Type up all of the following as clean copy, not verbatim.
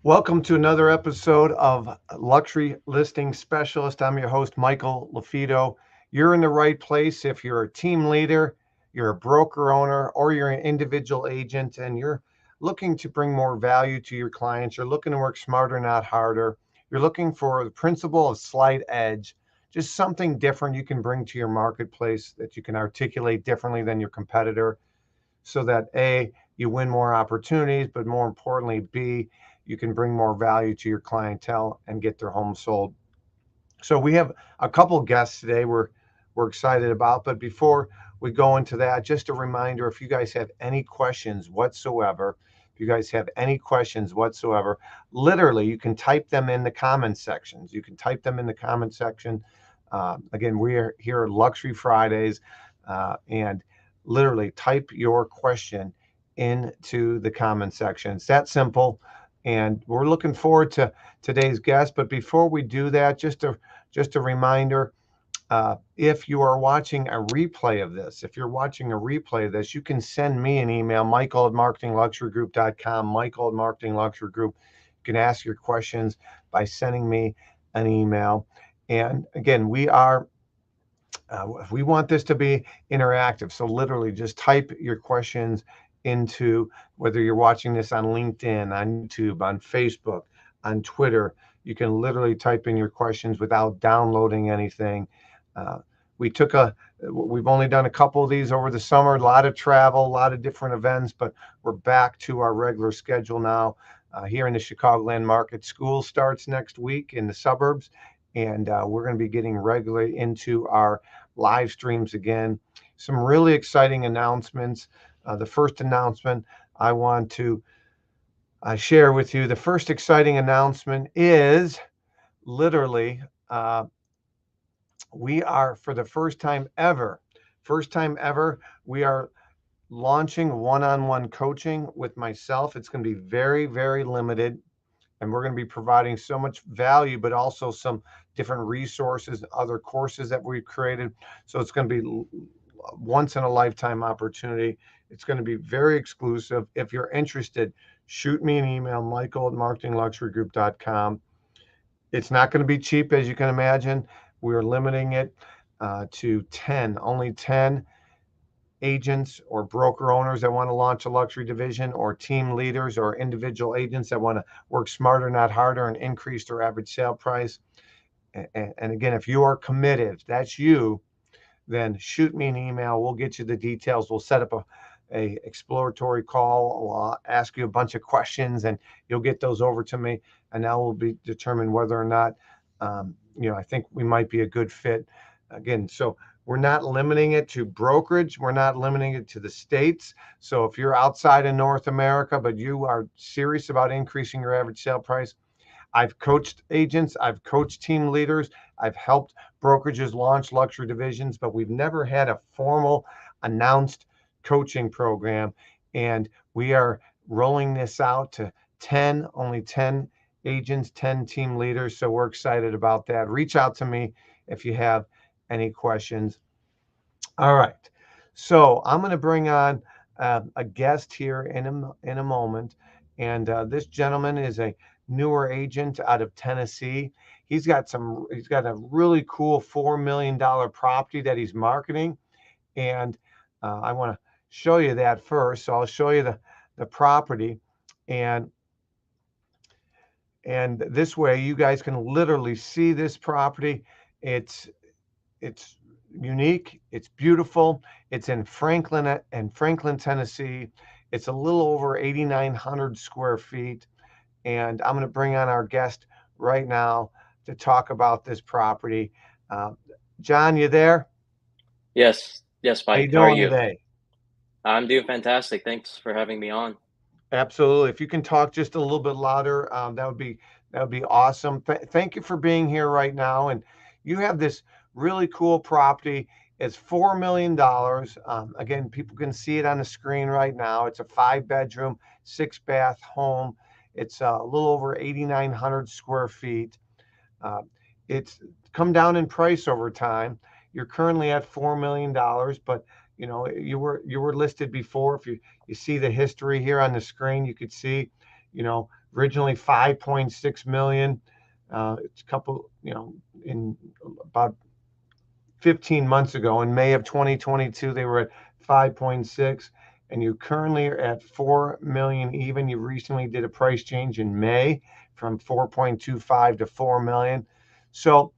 Welcome to another episode of Luxury Listing Specialist. I'm your host, Michael LaFido. You're in the right place if you're a team leader, you're a broker owner, or you're an individual agent and you're looking to bring more value to your clients. You're looking to work smarter, not harder. You're looking for the principle of slight edge, just something different you can bring to your marketplace that you can articulate differently than your competitor so that A, you win more opportunities, but more importantly, B, you can bring more value to your clientele and get their home sold. So we have a couple guests today we're excited about, but before we go into that, just a reminder, if you guys have any questions whatsoever, literally you can type them in the comment sections. Again, we are here at Luxury Fridays, and literally type your question into the comment section. It's that simple. And we're looking forward to today's guest. But before we do that, just a reminder, if you are watching a replay of this, you can send me an email, michael@marketingluxurygroup.com, michael@marketingluxurygroup. You can ask your questions by sending me an email. And again, we want this to be interactive. So literally just type your questions into, whether you're watching this on LinkedIn, on YouTube, on Facebook, on Twitter, you can literally type in your questions without downloading anything. We've only done a couple of these over the summer, a lot of travel, a lot of different events, but we're back to our regular schedule now here in the Chicagoland market. School starts next week in the suburbs, and we're going to be getting regularly into our live streams again. Some really exciting announcements. The first announcement I want to share with you, the first exciting announcement is literally we are, for the first time ever, we are launching one-on-one coaching with myself. It's going to be very, very limited, and we're going to be providing so much value, but also some different resources, other courses that we've created. So it's going to be once in a lifetime opportunity. It's going to be very exclusive. If you're interested, shoot me an email, michael@marketingluxurygroup.com. It's not going to be cheap, as you can imagine. We're limiting it to only 10 agents or broker owners that want to launch a luxury division, or team leaders or individual agents that want to work smarter, not harder, and increase their average sale price. And again, if you are committed, if that's you, then shoot me an email. We'll get you the details. We'll set up a exploratory call. I'll ask you a bunch of questions, and you'll get those over to me, and that will be determined whether or not I think we might be a good fit. Again, so we're not limiting it to brokerage. We're not limiting it to the states. So if you're outside of North America, but you are serious about increasing your average sale price, I've coached agents, I've coached team leaders, I've helped brokerages launch luxury divisions, but we've never had a formal announced coaching program. And we are rolling this out to only 10 agents, 10 team leaders. So we're excited about that. Reach out to me if you have any questions. All right. So I'm going to bring on a guest here in a moment. And this gentleman is a newer agent out of Tennessee. He's got a really cool $4 million property that he's marketing. And I want to show you that first. So I'll show you the property, and this way you guys can literally see this property. It's unique. It's beautiful. It's in Franklin, Tennessee. It's a little over 8,900 square feet. And I'm going to bring on our guest right now to talk about this property. John, you there? Yes, How you Mike. doing today? I'm doing fantastic. Thanks for having me on. Absolutely. If you can talk just a little bit louder, that would be awesome. Thank you for being here right now. And you have this really cool property. It's $4 million. Again, people can see it on the screen right now. It's a 5 bedroom, 6 bath home. It's a little over 8,900 square feet. Uh, it's come down in price over time. You're currently at $4 million, but you were listed before. If you see the history here on the screen, you could see, originally 5.6 million. It's a couple, in about 15 months ago, in May of 2022, they were at 5.6, and you currently are at 4 million even. You recently did a price change in May from 4.25 to 4 million. So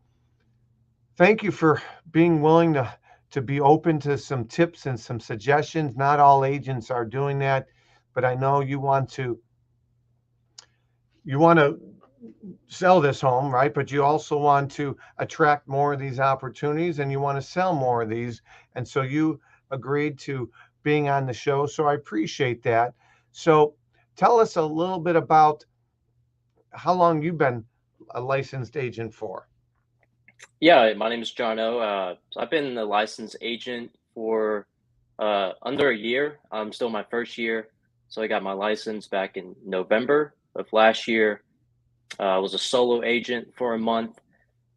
thank you for being willing to be open to some tips and some suggestions. Not all agents are doing that, but I know you want to sell this home, right? But you also want to attract more of these opportunities, and you want to sell more of these. And so you agreed to being on the show. So I appreciate that. So tell us a little bit about how long you've been a licensed agent for. Yeah, my name is Jono. So I've been a licensed agent for under a year. I'm still in my first year, so I got my license back in November of last year. I was a solo agent for a month,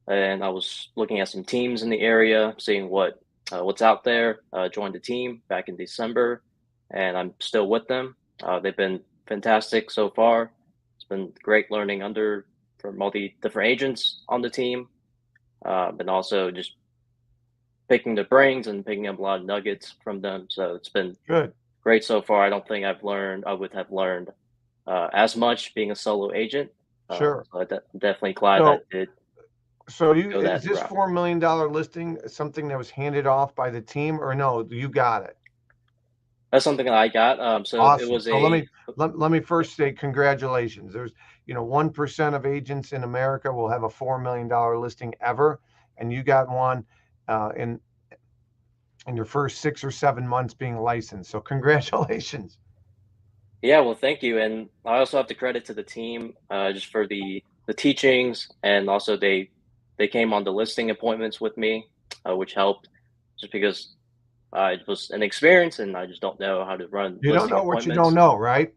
and I was looking at some teams in the area, seeing what's out there. Joined the team back in December, and I'm still with them. They've been fantastic so far. It's been great learning under from all the different agents on the team, and also just picking the brains and picking up a lot of nuggets from them. So it's been Good. great so far. I don't think I would have learned as much being a solo agent. Sure. So I'm definitely glad I So did go is that this route. $4 million listing something that was handed off by the team, or no, you got it? That's something that I got. So it Awesome. was So let a me let me yeah, first say congratulations. There's, 1% of agents in America will have a $4 million listing ever, and you got one in your first 6 or 7 months being licensed. So congratulations. yeah. Well, thank you, and I also have to credit to the team just for the teachings, and also they came on the listing appointments with me, which helped just because it was an experience, and I just don't know how to run You don't listing know what you don't appointments. know, right?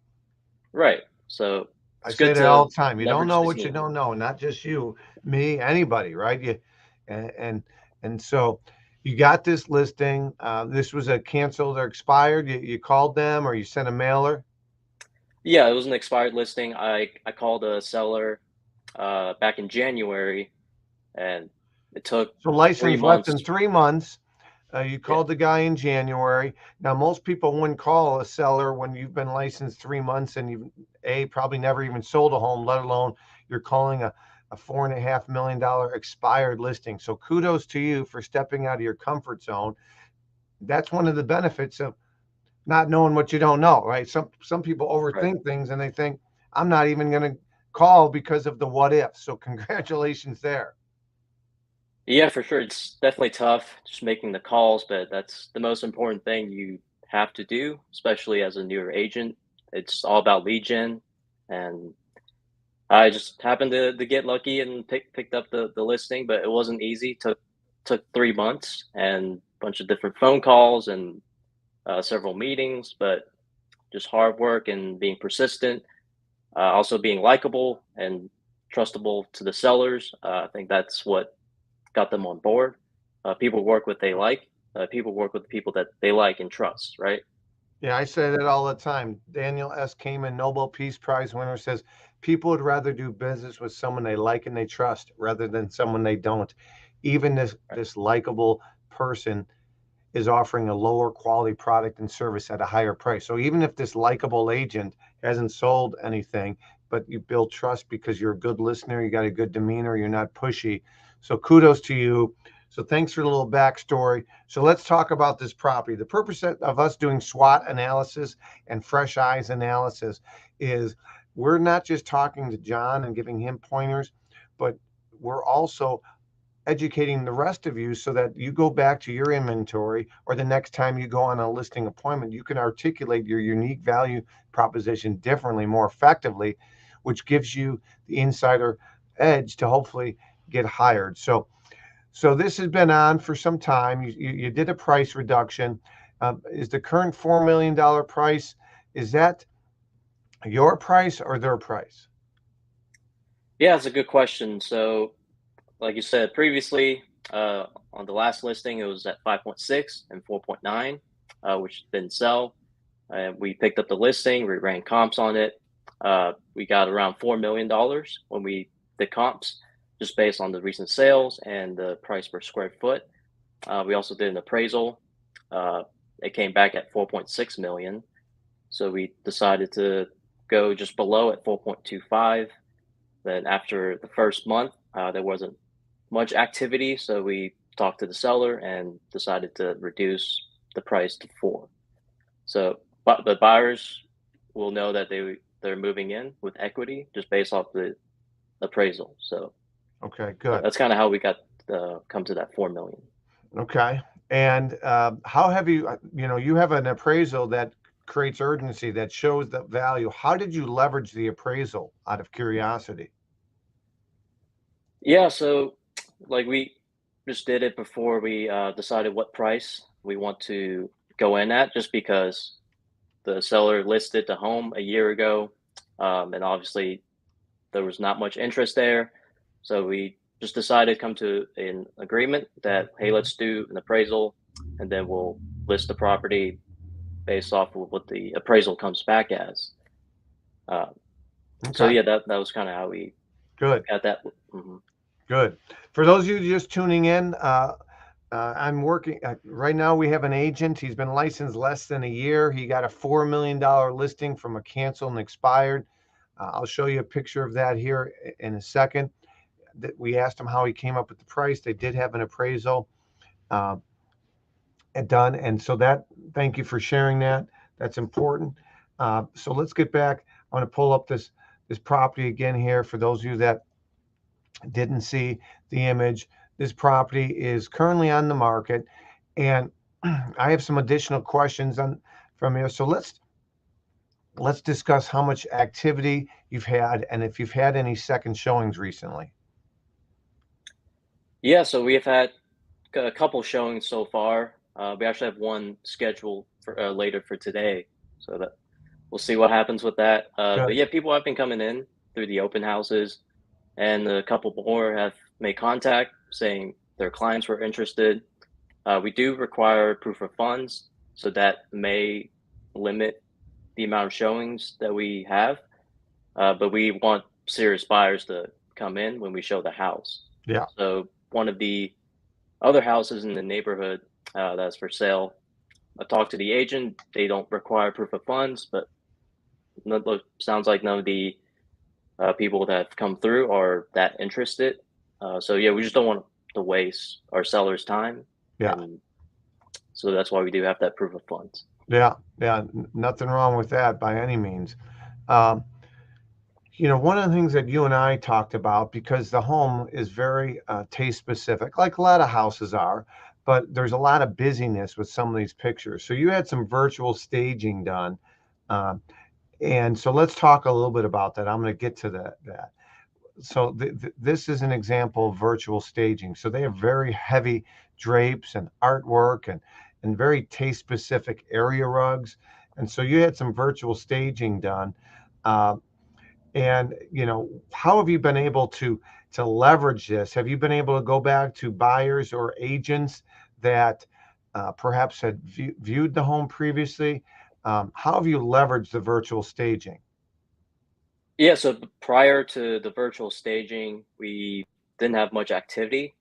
Right. So I it's say good that all to the time. You don't leverage know the what you team. don't know, not just you, me, anybody, right? And and, and so you got this listing. This was a canceled or expired. You called them or you sent a mailer. Yeah, it was an expired listing. I called a seller back in January, and it took So 3 license less months. than 3 months. You Yeah. called the guy in January. Now, most people wouldn't call a seller when you've been licensed 3 months and you've probably never even sold a home, let alone you're calling a $4.5 million expired listing. So kudos to you for stepping out of your comfort zone. That's one of the benefits of not knowing what you don't know, right? Some people Right. overthink things and they think I'm not even going to call because of the what if. So congratulations there. Yeah, for sure. It's definitely tough just making the calls, but that's the most important thing you have to do, especially as a newer agent. It's all about lead gen, and I just happened to get lucky and picked up the listing, but it wasn't easy. Took 3 months and a bunch of different phone calls and several meetings, but just hard work and being persistent, also being likable and trustable to the sellers. I think that's what got them on board. People work what they like. People work with the people that they like and trust, right? Yeah, I say that all the time. Daniel S. Kahneman, Nobel Peace Prize winner, says people would rather do business with someone they like and they trust rather than someone they don't. Even Right. this likable person is offering a lower quality product and service at a higher price. So even if this likable agent hasn't sold anything, but you build trust because you're a good listener, you got a good demeanor, you're not pushy. So kudos to you. So thanks for the little backstory. So let's talk about this property. The purpose of us doing SWOT analysis and fresh eyes analysis is we're not just talking to John and giving him pointers, but we're also educating the rest of you so that you go back to your inventory, or the next time you go on a listing appointment, you can articulate your unique value proposition differently, more effectively, which gives you the insider edge to hopefully get hired. So this has been on for some time. You did a price reduction. Is the current $4 million price, is that your price or their price? Yeah, it's a good question. So, like you said previously, on the last listing, it was at 5.6 and 4.9, which didn't sell. We picked up the listing, we ran comps on it. We got around $4 million when we did comps, just based on the recent sales and the price per square foot. We also did an appraisal. Uh, it came back at 4.6 million. So we decided to go just below at 4.25. Then after the first month, there wasn't much activity, so we talked to the seller and decided to reduce the price to 4. So, but the buyers will know that they're moving in with equity just based off the appraisal. So Okay, good. that's kind of how we got come to that 4 million. Okay. And how have you, you have an appraisal that creates urgency, that shows the value. How did you leverage the appraisal out of curiosity? Yeah, so like we just did it before we decided what price we want to go in at, just because the seller listed the home a year ago, and obviously there was not much interest there. So we just decided to come to an agreement that, hey, let's do an appraisal and then we'll list the property based off of what the appraisal comes back as. Uh, so Okay, yeah, that was kind of how we good, got that. Mhm. good. For those of you just tuning in, I'm working right now. We have an agent. He's been licensed less than a year. He got a $4 million listing from a canceled and expired. I'll show you a picture of that here in a second. That we asked him how he came up with the price. They did have an appraisal uh, done, and so that. Thank you for sharing that. That's important. So let's get back. I want to pull up this property again here for those of you that didn't see the image. This property is currently on the market, and I have some additional questions on from here. So let's discuss how much activity you've had and if you've had any second showings recently. Yeah, so we have had a couple showings so far. We actually have one scheduled for later for today, so that we'll see what happens with that. But Good. yeah, people have been coming in through the open houses, and a couple more have made contact saying their clients were interested. We do require proof of funds, so that may limit the amount of showings that we have. But we want serious buyers to come in when we show the house. Yeah. So one of the other houses in the neighborhood that's for sale, I talked to the agent. They don't require proof of funds, but sounds like none of the people that have come through are that interested. So yeah, we just don't want to waste our sellers' time, Yeah. and so that's why we do have that proof of funds. Yeah. Yeah. Nothing wrong with that by any means. Um, one of the things that you and I talked about, because the home is very taste specific, like a lot of houses are, but there's a lot of busyness with some of these pictures. So you had some virtual staging done. Um, and so let's talk a little bit about that. I'm going to get to that. So this is an example of virtual staging. So they have very heavy drapes and artwork and very taste specific area rugs. And so you had some virtual staging done. Uh, and how have you been able to leverage this? Have you been able to go back to buyers or agents that perhaps had viewed the home previously? How have you leveraged the virtual staging? Yeah, so prior to the virtual staging, we didn't have much activity,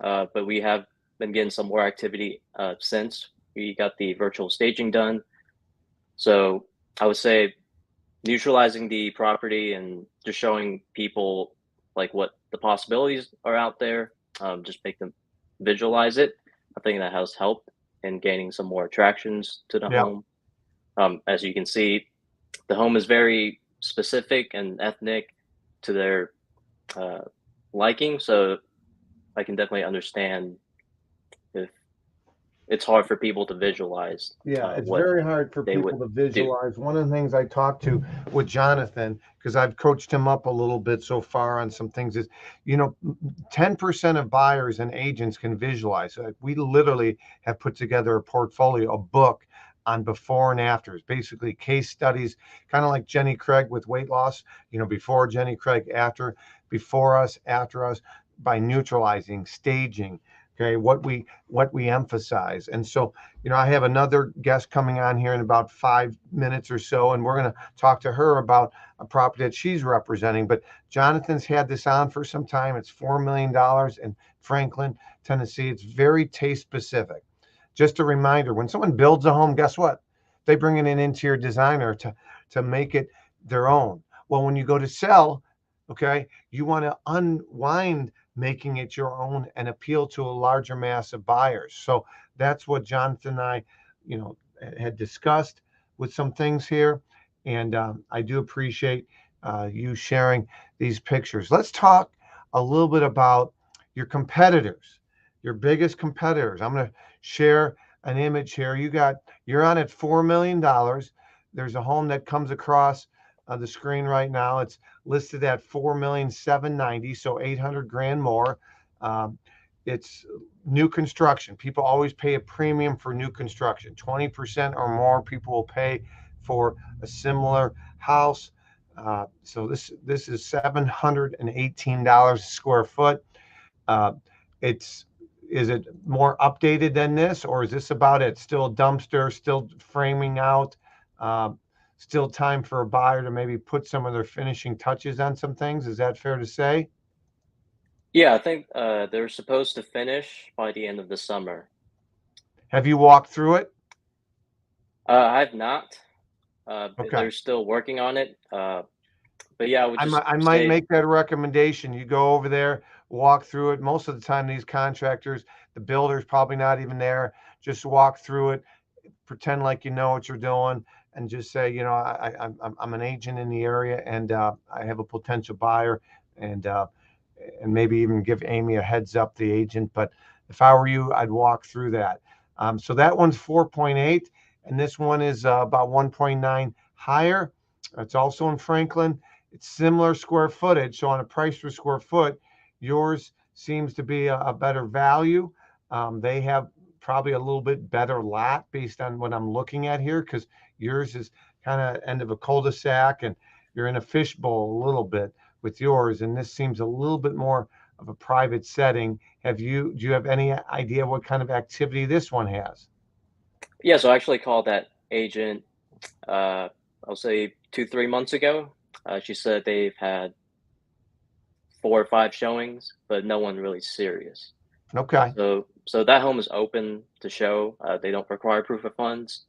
but we have been getting some more activity since we got the virtual staging done. So I would say neutralizing the property and just showing people like what the possibilities are out there, just make them visualize it. I think that has helped in gaining some more attractions to the Yeah, home. As you can see, the home is very specific and ethnic to their uh, liking. So I can definitely understand if it's hard for people to visualize Yeah, it's what very hard for they would people to do. visualize. One of the things I talked to with Jonathan, because I've coached him up a little bit so far on some things, is, 10% of buyers and agents can visualize. We literally have put together a portfolio, a book on before and afters, basically case studies, kind of like Jenny Craig with weight loss, before Jenny Craig, after, before us, after us, by neutralizing, staging, okay, what we emphasize. And so, I have another guest coming on here in about 5 minutes or so, and we're going to talk to her about a property that she's representing. But Jonathan's had this on for some time. It's $4 million in Franklin, Tennessee. It's very taste specific. Just a reminder, when someone builds a home, guess what? They bring in an interior designer to make it their own. Well, when you go to sell, okay, you want to unwind making it your own and appeal to a larger mass of buyers. So that's what Jonathan and I, had discussed with some things here. And I do appreciate you sharing these pictures. Let's talk a little bit about your competitors, your biggest competitors. I'm going to share an image here. You're on at $4 million. There's a home that comes across the screen right now. It's listed at 4,790,000, so 800 grand more. It's new construction. People always pay a premium for new construction. 20% or more people will pay for a similar house. So this is $718 a square foot. Uh, it's is it more updated than this, or is this about it? Still a dumpster, still framing out, still time for a buyer to maybe put some of their finishing touches on some things. Is that fair to say? Yeah, I think they're supposed to finish by the end of the summer. Have you walked through it? I've not. Okay. They're still working on it. But yeah, I would just I might say make that a recommendation. You go over there, walk through it. Most of the time, these contractors, the builder's probably not even there. Just walk through it, pretend like you know what you're doing, and just say, I'm an agent in the area, and I have a potential buyer, and maybe even give Amy a heads up, the agent. But if I were you, I'd walk through that. So that one's 4.8, and this one is about 1.9 higher. It's also in Franklin. It's similar square footage. So on a price per square foot, yours seems to be a better value. They have probably a little bit better lot based on what I'm looking at here, because yours is kind of end of a cul-de-sac and you're in a fishbowl a little bit with yours, and this seems a little bit more of a private setting. Do you have any idea what kind of activity this one has? yeah. So I actually called that agent. I'll say 2, 3 months ago. She said they've had 4 or 5 showings, but no one really serious. Okay. So that home is open to show. They don't require proof of funds.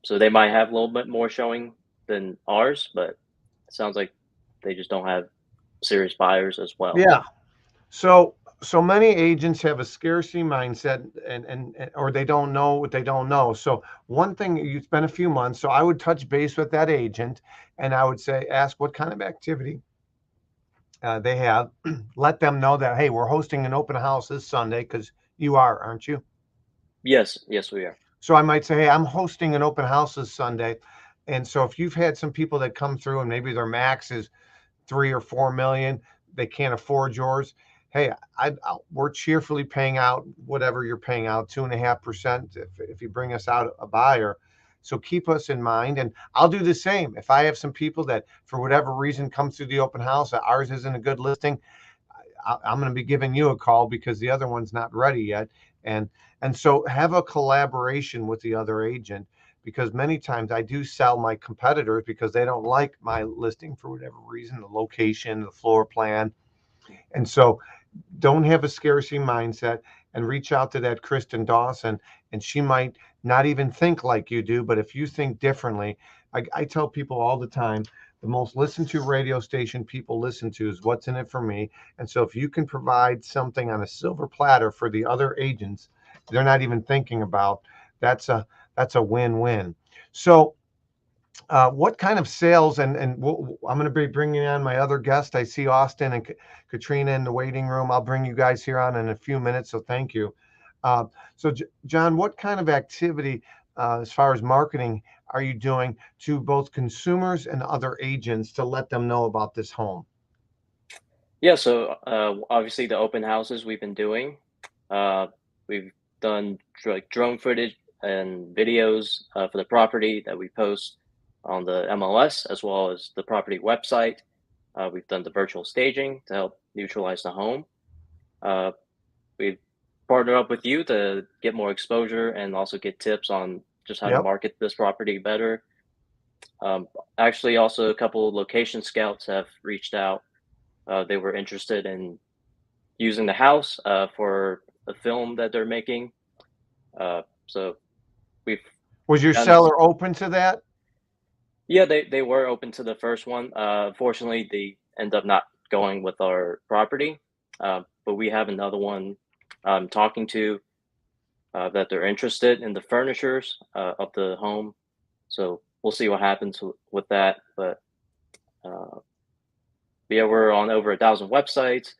So they might have a little bit more showing than ours, but it sounds like they just don't have serious buyers as well. Yeah. So many agents have a scarcity mindset, or they don't know what they don't know. So one thing, it's been a few months, so I would touch base with that agent, and I would say, ask what kind of activity they have. Let them know that, hey, we're hosting an open house this Sunday, because you are, aren't you? Yes, yes, we are. So I might say, hey, I'm hosting an open house this Sunday. And so if you've had some people that come through and maybe their max is 3 or 4 million, they can't afford yours. Hey, we're cheerfully paying out whatever you're paying out, 2.5% if you bring us out a buyer. So keep us in mind, and I'll do the same. If I have some people that for whatever reason come through the open house, ours isn't a good listing, I'm going to be giving you a call because the other one's not ready yet. And so have a collaboration with the other agent, because many times I do sell my competitors because they don't like my listing for whatever reason, the location, the floor plan. And so don't have a scarcity mindset, and reach out to that Kristen Dawson, and she might not even think like you do. But if you think differently, I tell people all the time, the most listened to radio station people listen to is What's in It for Me. And so if you can provide something on a silver platter for the other agents they're not even thinking about, that's a win-win. So What kind of sales, I'm going to be bringing on my other guest. I see Austin and Katrina in the waiting room. I'll bring you guys here on in a few minutes, so thank you. Uh, John, what kind of activity, as far as marketing, are you doing to both consumers and other agents to let them know about this home? Yeah, so obviously the open houses we've been doing, we've done like drone footage and videos for the property that we post on the MLS as well as the property website. We've done the virtual staging to help neutralize the home. Uh, we've partnered up with you to get more exposure and also get tips on just how to Yep. market this property better. Actually, also a couple of location scouts have reached out. They were interested in using the house for a film that they're making. So we've Was your done, seller open to that? yeah, they were open to the first one. Unfortunately, they end up not going with our property, but we have another one I'm talking to that they're interested in the furnitures of the home. So we'll see what happens with that. But uh, yeah, we're on over 1,000 websites.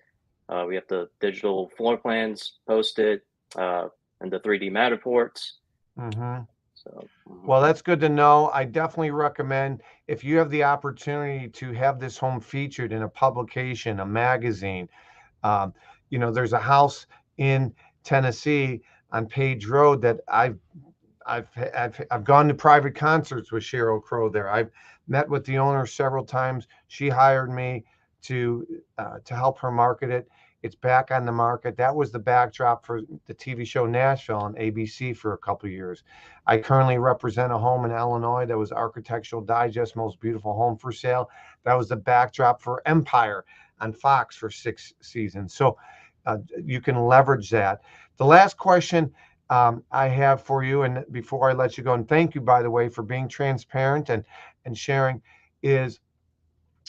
We have the digital floor plans posted and the 3D Matterports. Mm-hmm. So Well, that's good to know. I definitely recommend if you have the opportunity to have this home featured in a publication, a magazine. Um, there's a house in Tennessee on Page Road that I've gone to private concerts with Cheryl Crow there. I've met with the owner several times. She hired me to help her market it. It's back on the market. That was the backdrop for the TV show Nashville on ABC for a couple of years. I currently represent a home in Illinois that was Architectural Digest Most Beautiful Home for Sale. That was the backdrop for Empire on Fox for 6 seasons. So you can leverage that. The last question I have for you, and before I let you go, and thank you, by the way, for being transparent and sharing, is,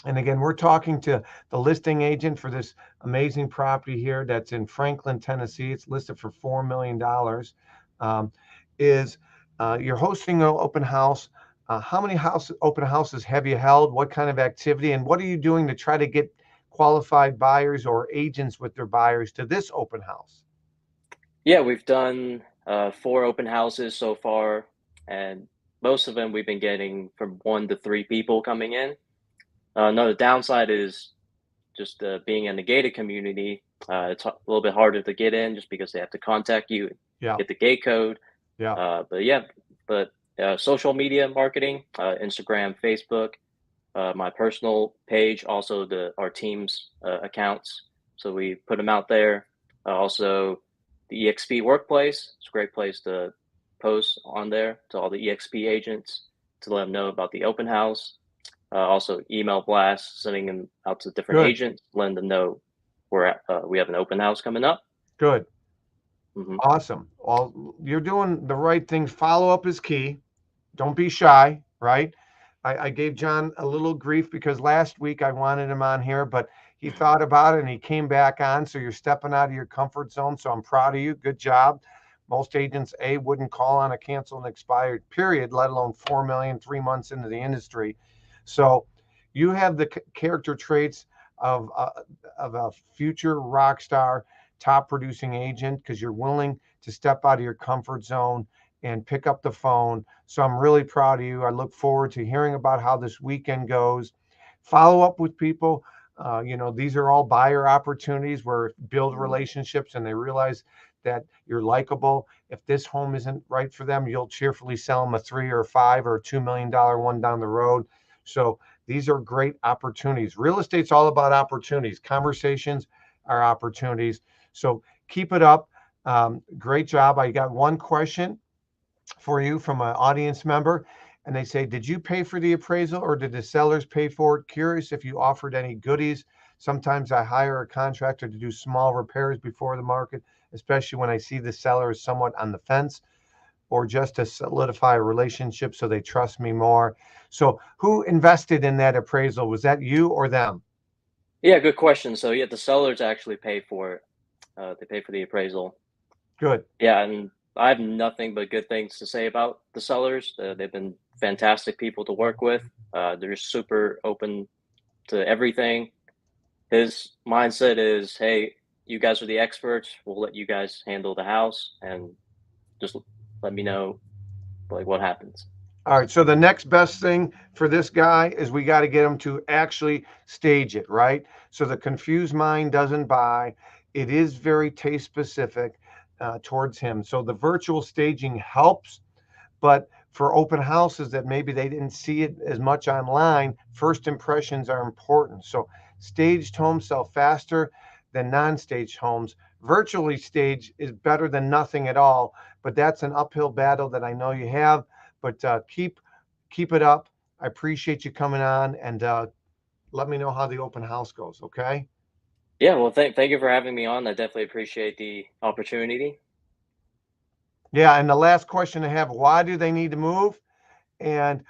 and again, we're talking to the listing agent for this amazing property here that's in Franklin, Tennessee. It's listed for $4 million. Um, is You're hosting an open house. How many open houses have you held? What kind of activity? And what are you doing to try to get qualified buyers or agents with their buyers to this open house? yeah, we've done 4 open houses so far, and most of them we've been getting from 1 to 3 people coming in. Another downside is just being in the gated community. It's a little bit harder to get in just because they have to contact you, Yeah, get the gate code. yeah. But yeah, but social media marketing, Instagram, Facebook, my personal page, also the our team's accounts. So we put them out there. Also, the EXP workplace. It's a great place to post on there to all the EXP agents to let them know about the open house. Also, email blasts, sending them out to different Good, agents, letting them know we have an open house coming up. good. Hmm. Awesome. Well, you're doing the right things. Follow up is key. Don't be shy, right? I gave John a little grief because last week I wanted him on here, but he thought about it and he came back on. So you're stepping out of your comfort zone. So I'm proud of you. Good job. Most agents, A, wouldn't call on a canceled and expired period, let alone 4 million, 3 months into the industry. So you have the character traits of, uh, of a future rock star, top producing agent because you're willing to step out of your comfort zone and pick up the phone. So I'm really proud of you. I look forward to hearing about how this weekend goes. Follow up with people. These are all buyer opportunities where build relationships and they realize that you're likable. If this home isn't right for them, you'll cheerfully sell them a 3 or 5 or $2 million one down the road. So these are great opportunities. Real estate's all about opportunities. Conversations are opportunities. So keep it up. Great job. I got one question for you from an audience member. And they say, did you pay for the appraisal or did the sellers pay for it? Curious if you offered any goodies. Sometimes I hire a contractor to do small repairs before the market, especially when I see the seller is somewhat on the fence or just to solidify a relationship so they trust me more. So who invested in that appraisal? Was that you or them? Yeah, good question. So yeah, the sellers actually pay for it. They pay for the appraisal. Good. Yeah, and I have nothing but good things to say about the sellers. They've been fantastic people to work with. They're just super open to everything. His mindset is, hey, you guys are the experts. We'll let you guys handle the house and just let me know like what happens. All right. So the next best thing for this guy is we got to get him to actually stage it, right? So the confused mind doesn't buy. It is very taste specific towards him. So the virtual staging helps, but for open houses that maybe they didn't see it as much online, first impressions are important. So staged homes sell faster than non-staged homes. Virtually staged is better than nothing at all, but that's an uphill battle that I know you have. But keep it up. I appreciate you coming on, and let me know how the open house goes. Okay. Yeah, well, thank you for having me on. I definitely appreciate the opportunity. Yeah, and the last question I have: why do they need to move? And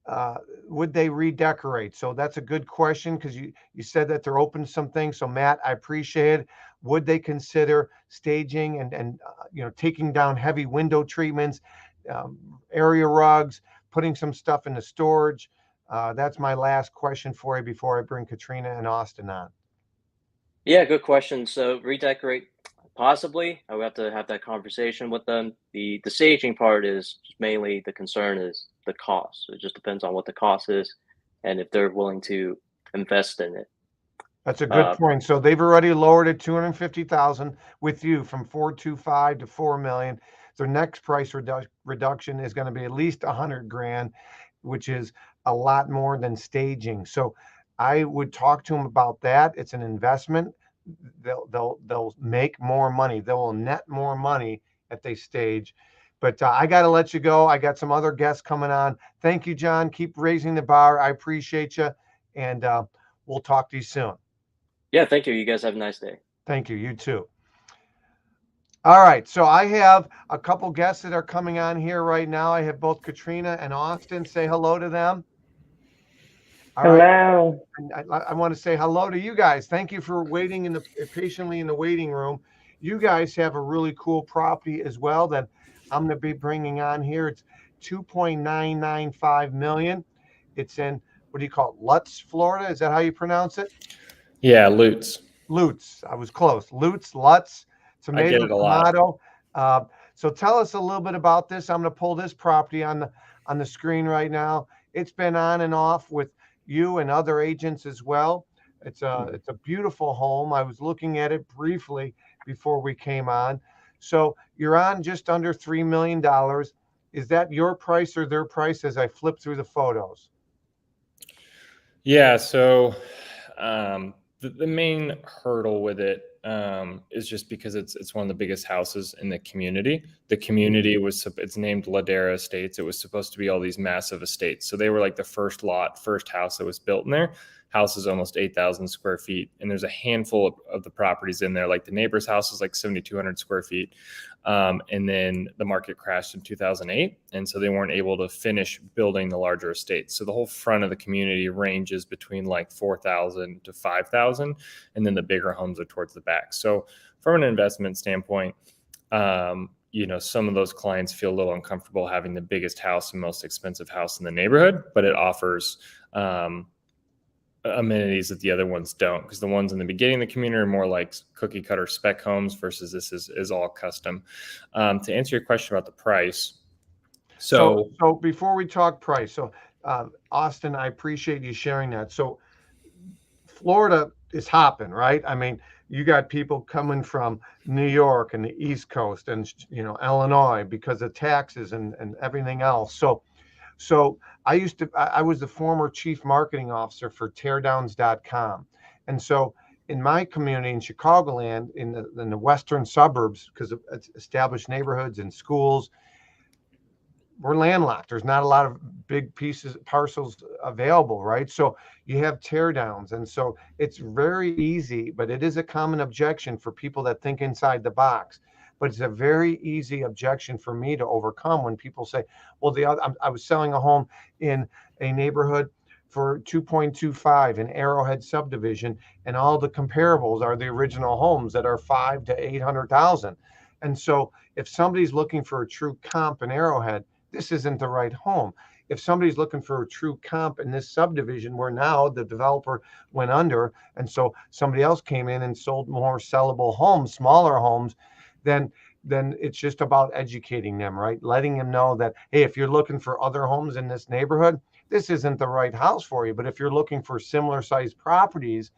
uh, would they redecorate? So that's a good question because you said that they're open to some things. So Matt, I appreciate it. Would they consider staging and taking down heavy window treatments, um, area rugs, putting some stuff into storage? That's my last question for you before I bring Katrina and Austin on. Yeah, good question. So redecorate, possibly. I would have to have that conversation with them. The staging part is mainly the concern is the cost. It just depends on what the cost is and if they're willing to invest in it. That's a good Uh, point. So they've already lowered it 250,000 with you from 425 to 4 million. Their next price reduction is going to be at least 100 grand, which is a lot more than staging. So I would talk to them about that. It's an investment. They'll make more money. They will net more money if they stage. But I got to let you go. I got some other guests coming on. Thank you, John. Keep raising the bar. I appreciate you. And we'll talk to you soon. yeah, thank you. You guys have a nice day. Thank you. You too. All right. So I have a couple guests that are coming on here right now. I have both Katrina and Austin. Say hello to them. All right. Hello. And I want to say hello to you guys. Thank you for waiting patiently in the waiting room. You guys have a really cool property as well that I'm going to be bringing on here. It's 2.995 million. It's in, what do you call it? Lutz, Florida. Is that how you pronounce it? Yeah, Lutz. Lutz. I was close. Lutz. I get Tomato, it a lot. tomato. So tell us a little bit about this. I'm going to pull this property on the screen right now. It's been on and off with you and other agents as well. It's a beautiful home. I was looking at it briefly before we came on. So you're on just under $3 million. Is that your price or their price as I flip through the photos? Yeah, so the main hurdle with it is just because it's one of the biggest houses in the community. The community it's named Ladera Estates. It was supposed to be all these massive estates. So they were like the first house that was built in there. House is almost 8,000 square feet. And there's a handful of the properties in there. Like the neighbor's house is like 7,200 square feet. And then the market crashed in 2008. And so they weren't able to finish building the larger estates. So the whole front of the community ranges between like 4,000 to 5,000. And then the bigger homes are towards the back. So from an investment standpoint, some of those clients feel a little uncomfortable having the biggest house and most expensive house in the neighborhood, but it offers amenities that the other ones don't, because the ones in the beginning of the community are more like cookie cutter spec homes versus this is all custom. To answer your question about the price. So before we talk price, Austin, I appreciate you sharing that. So Florida is hopping, right? I mean, you got people coming from New York and the East Coast and Illinois because of taxes and everything else. So I was the former chief marketing officer for teardowns.com. And so in my community in Chicagoland, in the western suburbs, because of established neighborhoods and schools, we're landlocked. There's not a lot of big parcels available, right? So you have teardowns. And so it's very easy, but it is a common objection for people that think inside the box. But it's a very easy objection for me to overcome when people say, well, I was selling a home in a neighborhood for 2.25 in Arrowhead subdivision, and all the comparables are the original homes that are 5 to 800,000. And so if somebody's looking for a true comp in Arrowhead, this isn't the right home. If somebody's looking for a true comp in this subdivision where now the developer went under, and so somebody else came in and sold more sellable homes, smaller homes, then it's just about educating them, right? Letting them know that, hey, if you're looking for other homes in this neighborhood, this isn't the right house for you. But if you're looking for similar sized properties,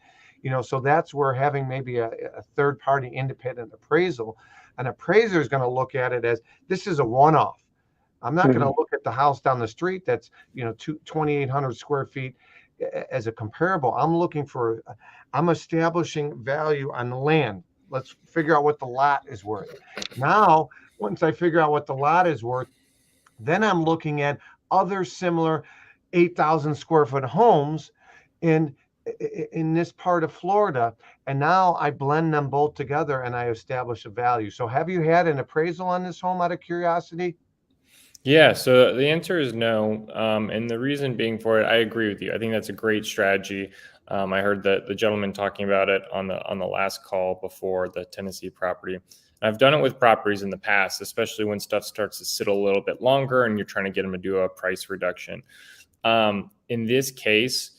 so that's where having maybe a third party independent appraisal, an appraiser is going to look at it as this is a one-off. I'm not going to look at the house down the street that's 2,800 square feet as a comparable. I'm establishing value on the land. Let's figure out what the lot is worth. Now, once I figure out what the lot is worth, then I'm looking at other similar 8,000 square foot homes in this part of Florida. And now I blend them both together and I establish a value. So have you had an appraisal on this home out of curiosity? Yeah, so the answer is no. And the reason being for it, I agree with you. I think that's a great strategy. I heard the gentleman talking about it on the last call before the Tennessee property. I've done it with properties in the past, especially when stuff starts to sit a little bit longer and you're trying to get them to do a price reduction. In this case,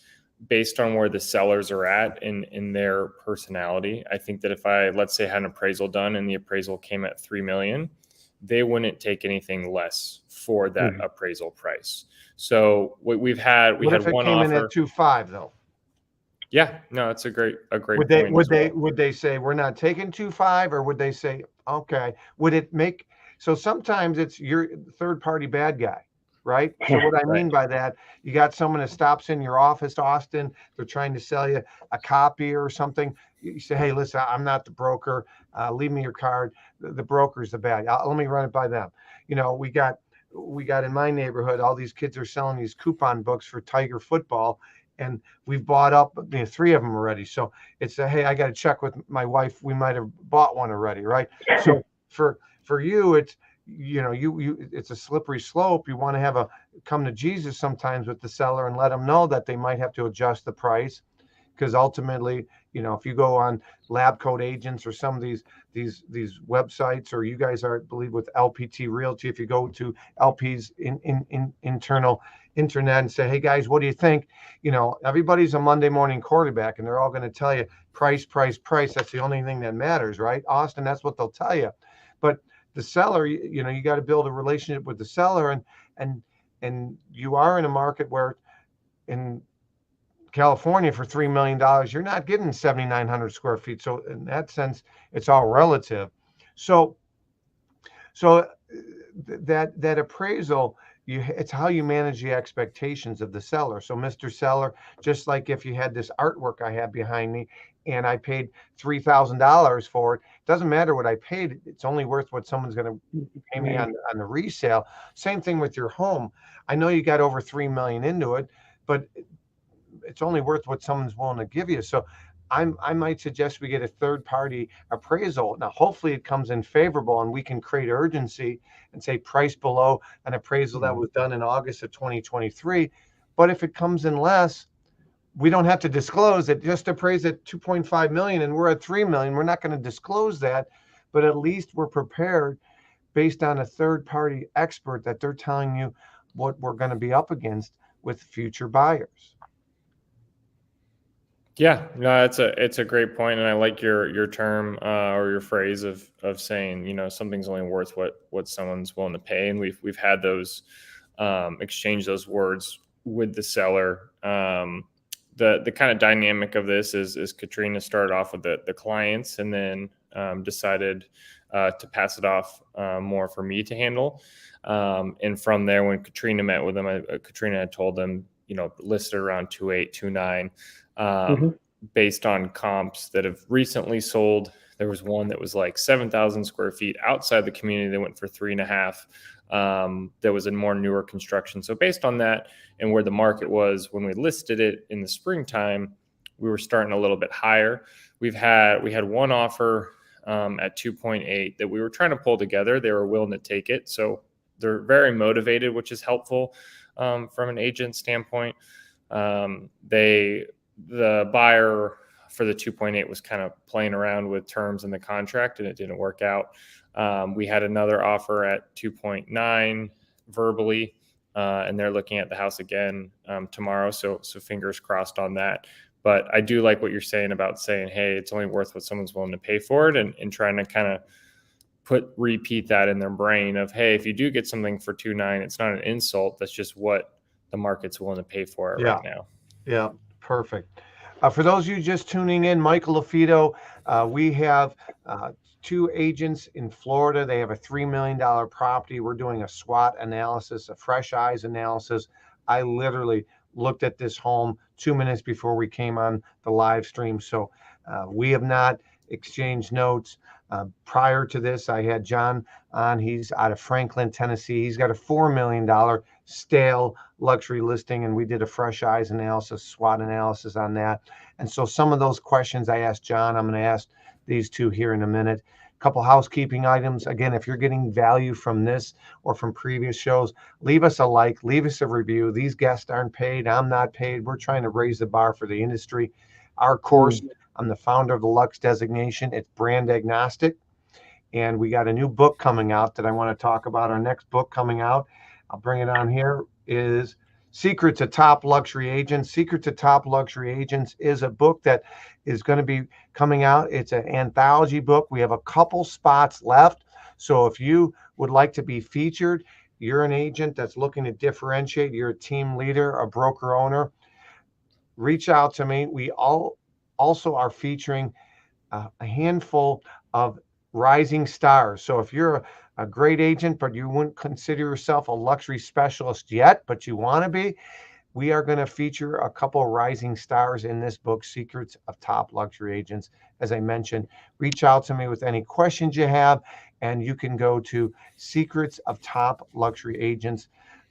based on where the sellers are at in their personality, I think that if I, let's say, had an appraisal done and the appraisal came at $3 million, they wouldn't take anything less for that appraisal price. So we had one offer. Came in at 2.5 though? Yeah, no, it's a great would point. Would they say we're not taking 2.5, or would they say okay? Would it make so? Sometimes it's your third party bad guy, right? So what I mean by that, you got someone that stops in your office, Austin. They're trying to sell you a copy or something. You say, hey, listen, I'm not the broker. Leave me your card. The broker's the bad guy. Let me run it by them. We got in my neighborhood, all these kids are selling these coupon books for Tiger football. And we've bought up 3 of them already. So it's hey, I got to check with my wife. We might have bought one already, right? So for you, it's it's a slippery slope. You want to have a come to Jesus sometimes with the seller and let them know that they might have to adjust the price, because ultimately, if you go on Lab Coat Agents or some of these websites, or you guys are, I believe, with LPT Realty, if you go to LP's internal internet and say, hey guys, what do you think? Everybody's a Monday morning quarterback, and they're all going to tell you price. That's the only thing that matters, right, Austin? That's what they'll tell you. But the seller, you got to build a relationship with the seller, and you are in a market where in California for $3 million, you're not getting 7,900 square feet. So in that sense, it's all relative. So that appraisal, it's how you manage the expectations of the seller. So Mr. Seller, just like if you had this artwork I have behind me and I paid $3,000 for it, doesn't matter what I paid. It's only worth what someone's going to pay me on the resale. Same thing with your home. I know you got over 3 million into it, but it's only worth what someone's willing to give you. So I might suggest we get a third party appraisal. Now, hopefully it comes in favorable and we can create urgency and say price below an appraisal that was done in August of 2023. But if it comes in less, we don't have to disclose it. Just appraise at 2.5 million and we're at 3 million. We're not going to disclose that, but at least we're prepared based on a third party expert that they're telling you what we're going to be up against with future buyers. Yeah, no, it's a great point, and I like your term or your phrase of saying something's only worth what someone's willing to pay, and we've had those exchange those words with the seller. The kind of dynamic of this is Katrina started off with the clients and then decided to pass it off more for me to handle, and from there, when Katrina met with them, Katrina had told them listed around 2.8, 2.9. Based on comps that have recently sold. There was one that was like 7,000 square feet outside the community that went for 3.5. That was in more newer construction. So based on that and where the market was when we listed it in the springtime, we were starting a little bit higher. We had one offer at 2.8 that we were trying to pull together. They were willing to take it. So they're very motivated, which is helpful from an agent standpoint. The buyer for the 2.8 was kind of playing around with terms in the contract and it didn't work out. We had another offer at 2.9 verbally, and they're looking at the house again tomorrow. So fingers crossed on that. But I do like what you're saying about saying, hey, it's only worth what someone's willing to pay for it, and trying to kind of repeat that in their brain of, hey, if you do get something for 2.9, it's not an insult. That's just what the market's willing to pay for it right now. Yeah, perfect. For those of you just tuning in, Michael LaFido, we have 2 agents in Florida. They have a $3 million property. We're doing a SWOT analysis, a fresh eyes analysis. I literally looked at this home 2 minutes before we came on the live stream. So we have not exchanged notes. Prior to this, I had John on. He's out of Franklin, Tennessee. He's got a $4 million stale luxury listing, and we did a fresh eyes analysis, SWOT analysis on that. And so some of those questions I asked John, I'm going to ask these 2 here in a minute. A couple housekeeping items. Again, if you're getting value from this or from previous shows, leave us a like, leave us a review. These guests aren't paid. I'm not paid. We're trying to raise the bar for the industry. Our course, I'm the founder of the Lux designation. It's brand agnostic. And we got a new book coming out that I want to talk about. Our next book coming out, I'll bring it on here, is Secret to Top Luxury Agents. Secret to Top Luxury Agents is a book that is going to be coming out. It's an anthology book. We have a couple spots left. So if you would like to be featured, you're an agent that's looking to differentiate, you're a team leader, a broker owner, reach out to me. We also are featuring a handful of rising stars. So if you're a great agent, but you wouldn't consider yourself a luxury specialist yet, but you want to be, we are going to feature a couple of rising stars in this book, Secrets of Top Luxury Agents. As I mentioned, reach out to me with any questions you have, and you can go to Secrets of Top Luxury Agents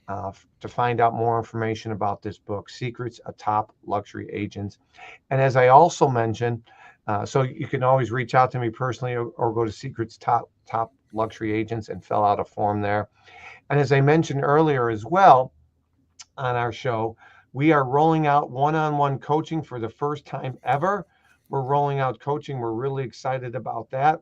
to find out more information about this book, Secrets of Top Luxury Agents. And as I also mentioned, so you can always reach out to me personally, or go to Secrets Top Luxury Agents and fill out a form there. And as I mentioned earlier as well on our show, we are rolling out one-on-one coaching for the first time ever. We're rolling out coaching. We're really excited about that.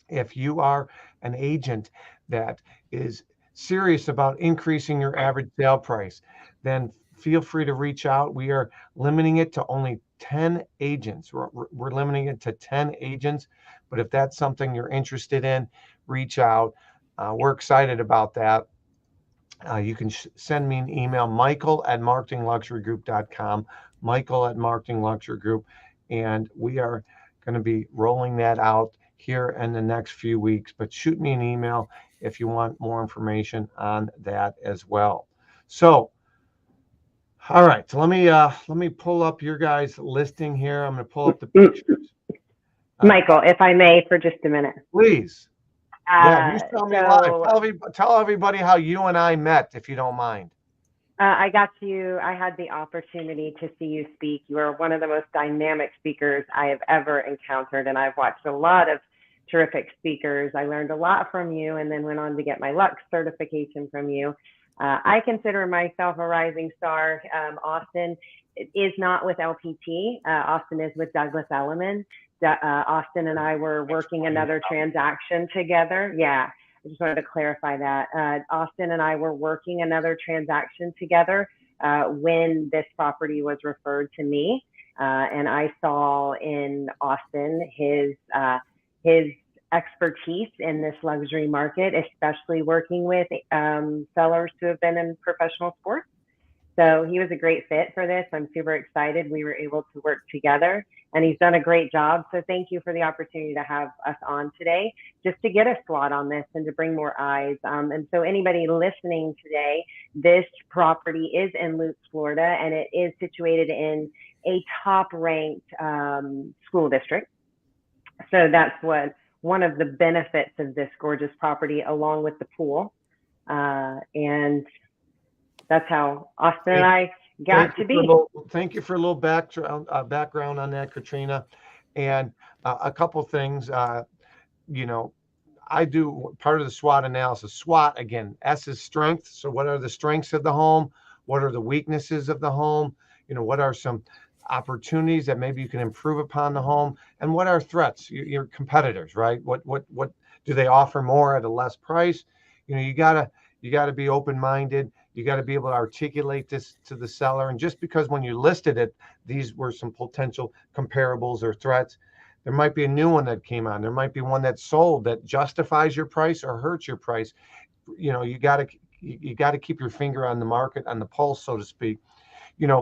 If you are an agent that is serious about increasing your average sale price, then feel free to reach out. We are limiting it to only 10 agents. We're limiting it to 10 agents. But if that's something you're interested in, reach out. We're excited about that. You can send me an email, michael@marketingluxurygroup.com, michael@marketingluxurygroup, and we are going to be rolling that out here in the next few weeks. But shoot me an email if you want more information on that as well. So, all right. So let me pull up your guys' listing here. I'm going to pull up the pictures. Michael, if I may, for just a minute. Please. Yeah, you tell me live. Tell everybody how you and I met, if you don't mind. I had the opportunity to see you speak. You are one of the most dynamic speakers I have ever encountered, and I've watched a lot of terrific speakers. I learned a lot from you, and then went on to get my Lux certification from you. I consider myself a rising star. Austin is not with LPT. Austin is with Douglas Elliman. Austin and I were working another transaction together. Yeah, I just wanted to clarify that. Austin and I were working another transaction together when this property was referred to me. And I saw in Austin his expertise in this luxury market, especially working with sellers who have been in professional sports. So he was a great fit for this. I'm super excited we were able to work together, and he's done a great job. So thank you for the opportunity to have us on today, just to get a SWOT on this and to bring more eyes. And so anybody listening today, this property is in Lutz, Florida, and it is situated in a top-ranked school district. So that's one of the benefits of this gorgeous property, along with the pool. And that's how Austin and I got to be. Thank you for a little background on that, Katrina. And a couple things, I do part of the SWOT analysis. SWOT, again, S is strength. So what are the strengths of the home? What are the weaknesses of the home? What are some opportunities that maybe you can improve upon the home? And what are threats? Your competitors, right? What do they offer more at a less price? You You got to be open-minded. You got to be able to articulate this to the seller. And just because when you listed it, these were some potential comparables or threats, there might be a new one that came on. There might be one that sold that justifies your price or hurts your price. You got to keep your finger on the market, on the pulse, so to speak.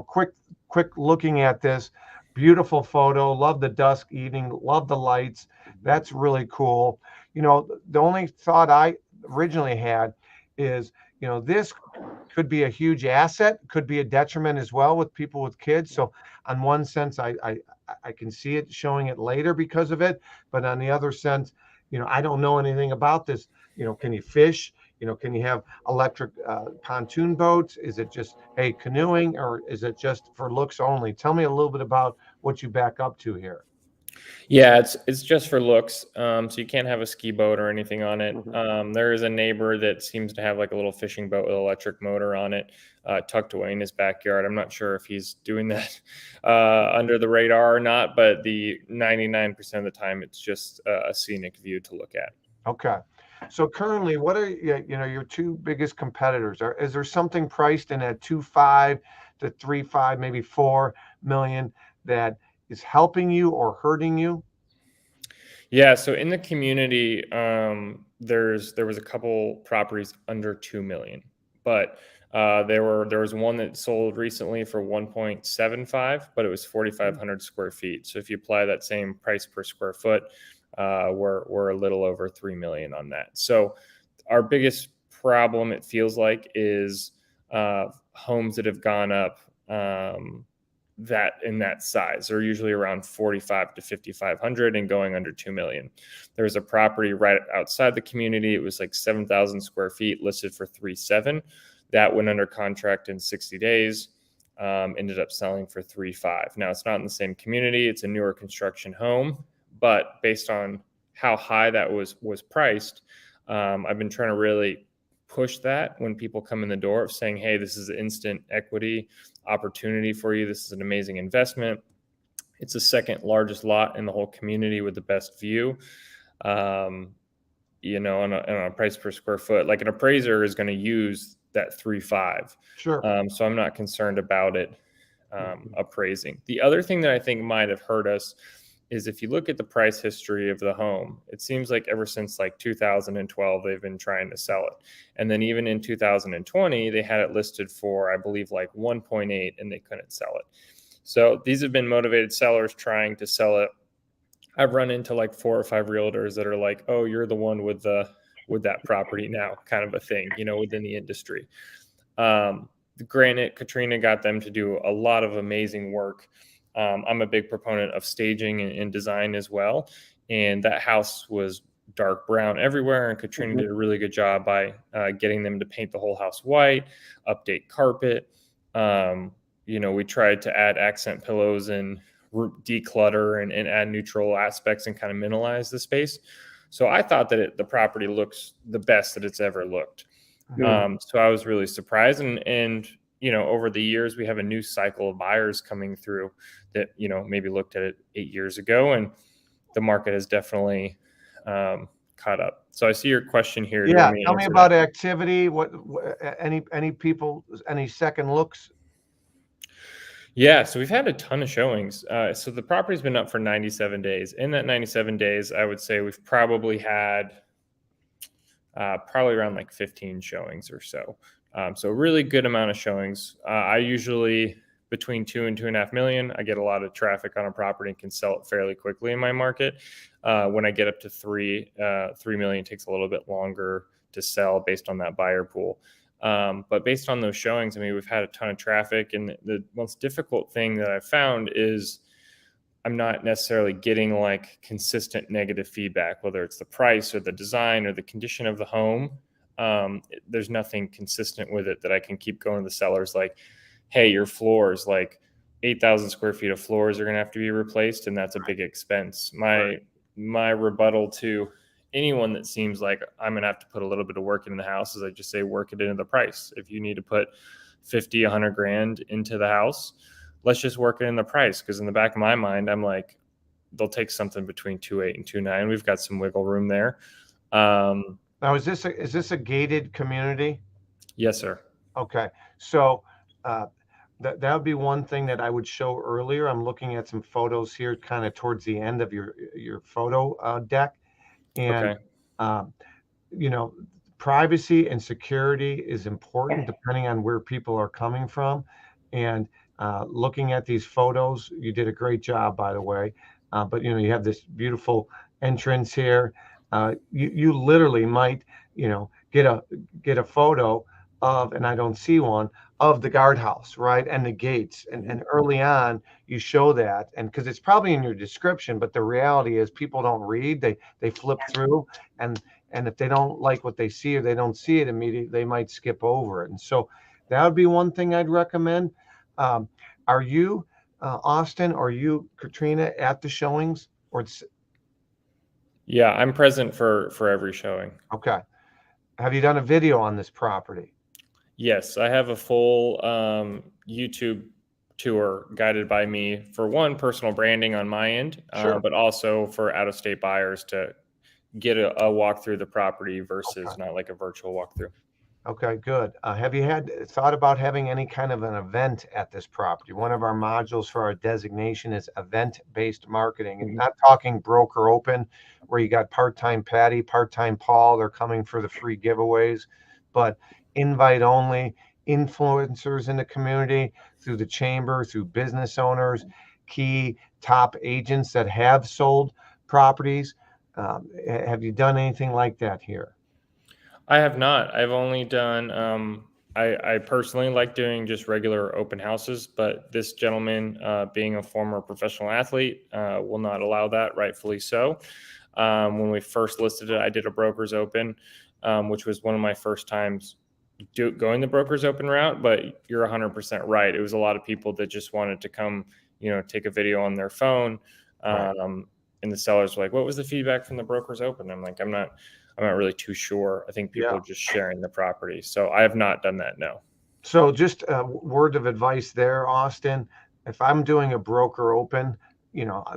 Quick looking at this. Beautiful photo. Love the dusk evening. Love the lights. That's really cool. The only thought I originally had is, this could be a huge asset, could be a detriment as well with people with kids. So on one sense, I can see it showing it later because of it. But on the other sense, I don't know anything about this. Can you fish? Can you have electric pontoon boats? Is it just, hey, canoeing, or is it just for looks only? Tell me a little bit about what you back up to here. Yeah, it's just for looks. So you can't have a ski boat or anything on it. There is a neighbor that seems to have like a little fishing boat with an electric motor on it, tucked away in his backyard. I'm not sure if he's doing that under the radar or not, but the 99% of the time, it's just a scenic view to look at. Okay. So currently, what are your two biggest competitors? Is there something priced in at 2.5 to 3.5, maybe 4 million that is helping you or hurting you? Yeah, so in the community, there was a couple properties under 2 million, but there was one that sold recently for 1.75, but it was 4,500 square feet. So if you apply that same price per square foot, we're a little over 3 million on that. So our biggest problem, it feels like, is homes that have gone up that in that size. They're usually around 45 to 5,500 and going under 2 million. There was a property right outside the community. It was like 7,000 square feet, listed for 3.7. That went under contract in 60 days. Ended up selling for 3.5. Now, it's not in the same community. It's a newer construction home, but based on how high that was priced, I've been trying to really push that when people come in the door of saying, hey, this is instant equity opportunity for you. This is an amazing investment. It's the second largest lot in the whole community with the best view. On a price per square foot, like an appraiser is going to use that 3.5. Sure. So I'm not concerned about it appraising. The other thing that I think might have hurt us is if you look at the price history of the home, it seems like ever since like 2012, they've been trying to sell it. And then even in 2020, they had it listed for, I believe, like 1.8, and they couldn't sell it. So these have been motivated sellers trying to sell it. I've run into like 4 or 5 realtors that are like, oh, you're the one with that property now, kind of a thing, within the industry. Granted, Katrina got them to do a lot of amazing work. I'm a big proponent of staging and design as well. And that house was dark brown everywhere. And Katrina did a really good job by getting them to paint the whole house white, update carpet. We tried to add accent pillows and declutter and add neutral aspects and kind of minimize the space. So I thought that the property looks the best that it's ever looked. So I was really surprised. And over the years, we have a new cycle of buyers coming through that, maybe looked at it 8 years ago, and the market has definitely caught up. So I see your question here. Yeah. Tell me about activity. What any people, any second looks? Yeah, so we've had a ton of showings. So the property's been up for 97 days. In that 97 days, I would say we've probably had probably around like 15 showings or so. So a really good amount of showings. I usually, between 2 and 2.5 million, I get a lot of traffic on a property and can sell it fairly quickly in my market. When I get up to 3 million, it takes a little bit longer to sell based on that buyer pool. But based on those showings, we've had a ton of traffic. And the most difficult thing that I've found is I'm not necessarily getting like consistent negative feedback, whether it's the price or the design or the condition of the home. There's nothing consistent with it that I can keep going to the sellers like, hey, your floors, like 8,000 square feet of floors are going to have to be replaced. And that's a big expense. My rebuttal to anyone that seems like I'm going to have to put a little bit of work into the house is I just say, work it into the price. If you need to put 50, 100 grand into the house, let's just work it in the price. Because in the back of my mind, I'm like, they'll take something between 2.8 and 2.9. We've got some wiggle room there. Now, is this a gated community? Yes, sir. Okay, so that would be one thing that I would show earlier. I'm looking at some photos here, kind of towards the end of your photo deck, and Okay. um, you know, privacy and security is important Yes. depending on where people are coming from. And looking at these photos, you did a great job, by the way. But you have this beautiful entrance here. You literally might, get a photo of, and I don't see one, of the guardhouse, right, and the gates. And early on, you show that, and because it's probably in your description, but the reality is people don't read; they flip through, and if they don't like what they see or they don't see it immediately, they might skip over it. And so that would be one thing I'd recommend. Um, are you, Austin, or you, Katrina, at the showings? Yeah, I'm present for every showing. Okay. Have you done a video on this property? Yes, I have a full YouTube tour guided by me for one, personal branding on my end, Sure. but also for out-of-state buyers to get a walk through the property versus Okay. not like a virtual walkthrough. Okay, good. Have you thought about having any kind of an event at this property? One of our modules for our designation is event-based marketing, and not talking broker open, where you got part-time Patty, part-time Paul, they're coming for the free giveaways, but invite only, influencers in the community through the chamber, through business owners, key top agents that have sold properties. Have you done anything like that here? I have not. I've only done. I personally like doing just regular open houses, but this gentleman, being a former professional athlete, will not allow that. Rightfully so. When we first listed it, I did a broker's open, which was one of my first times going the broker's open route. But you're 100% right. It was a lot of people that just wanted to come, take a video on their phone. Right. And the sellers were like, "What was the feedback from the broker's open?" I'm like, I'm not really too sure. I think people are just sharing the property. So I have not done that. No. So just a word of advice there, Austin. If I'm doing a broker open,